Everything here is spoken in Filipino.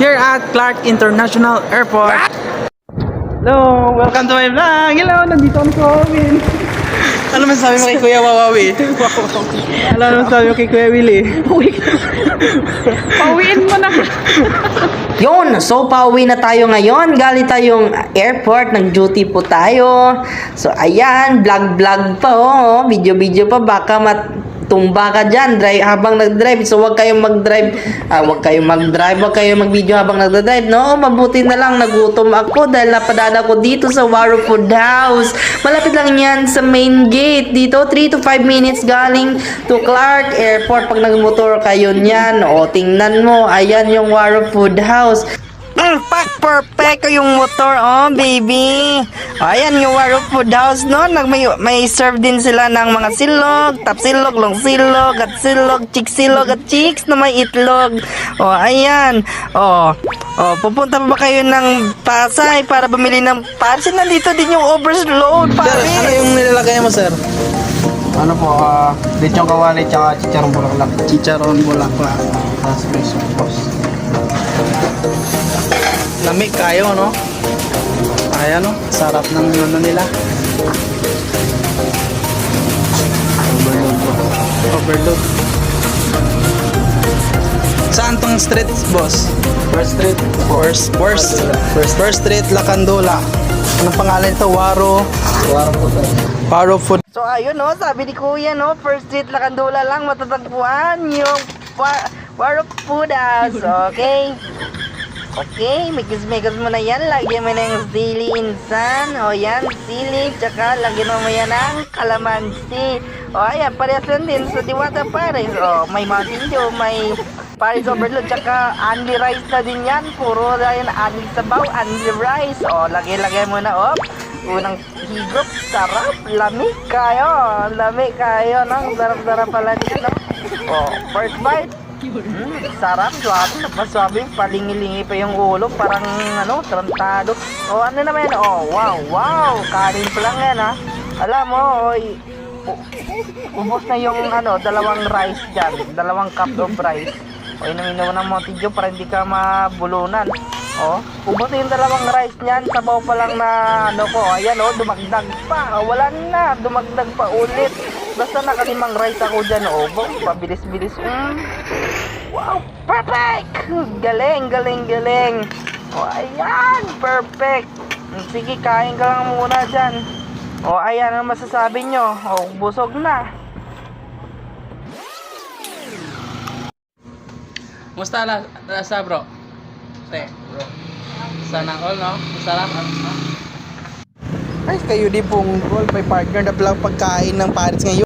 here at Clark International Airport. Hello, welcome to my vlog. Hello, nandito kami sa Wawin. Ano masasabi mo kay Kuya Wawawi? Ano masasabi mo kay Kuya Willie? Pauwiin mo na. Yun, so pauwi na tayo ngayon. Galing tayong airport, nag-duty po tayo. So ayan, vlog pa oh. Video pa, baka matumba ka dyan habang nag-drive. So wag kayong mag-drive, wag kayong mag-video habang nag-drive. No, mabuti na lang nagutom ako dahil napadaan ako dito sa Waro Food House. Malapit lang yan sa main gate. Dito, 3 to 5 minutes galing to Clark Airport. Pag nagmotor kayo niyan, o tingnan mo, ayan yung Waro Food House. Perfect yung motor, oh baby. Ayan yung Waro Food House, no? May serve din sila ng mga silog, tap silog, long silog, at silog, at chicks na may itlog. Oh, ayan. Oh, pupunta pa ba kayo ng Pasay para bumili ng parcel? Nandito din yung overload, pare. Sir, ano yung nilalagay mo, sir? Ano po, lechong kawali tsaka chicharong bulaklak. Chicharon bulaklak. Tapos may sauce. Lamig kayo, no? Ayan, no? Sarap ng ano nila. Overload. Saan tong street, boss? First street. First Street, Lacandola. Anong pangalan ito? Waro Food. So ayun no, sabi ni Kuya no, First Street Lacandola lang matatagpuan yung Waro Food House. Okay, migas mo na yan. Lagyan mo na yung sili insan. O yan, sili. Tsaka lagyan mo yan ng kalamansi. O ayan, parehas lang din sa Diwata Paris. O may Mountain Dew, may Paris Overload. Tsaka only rice na din yan. Puro na yan, only sabaw, only rice. O lagyan mo na, o. Unang higop, sarap. Lamig kayo. No? Sarap pala niya, no? O, first bite. Sarap, suwabe, napaswabe, palingi-lingi pa yung ulo, parang ano, trantado. O ano naman yan, wow, kanin pa lang yan ha. Alam mo, ubos na yung ano, dalawang rice dyan, 2 cup of rice. O inumin mo ng Mountain Dew para hindi ka mabulunan. O, ubos na yung 2 rice niyan, sabaw pa lang na ano ko, ayan o, dumagdag pa, wala na, dumagdag pa ulit. Basta naka-5 rice ako dyan, o, pabilis-bilis. Wow, perfect! Galing. O, ayan, perfect. Sige, kain ka lang muna dyan. O, ayan, ang masasabi nyo? O, busog na. Musta lasa, bro? Sana all, no? Masarap. Ay, kayo di pong may partner na palang pagkain ng Paris ngayon.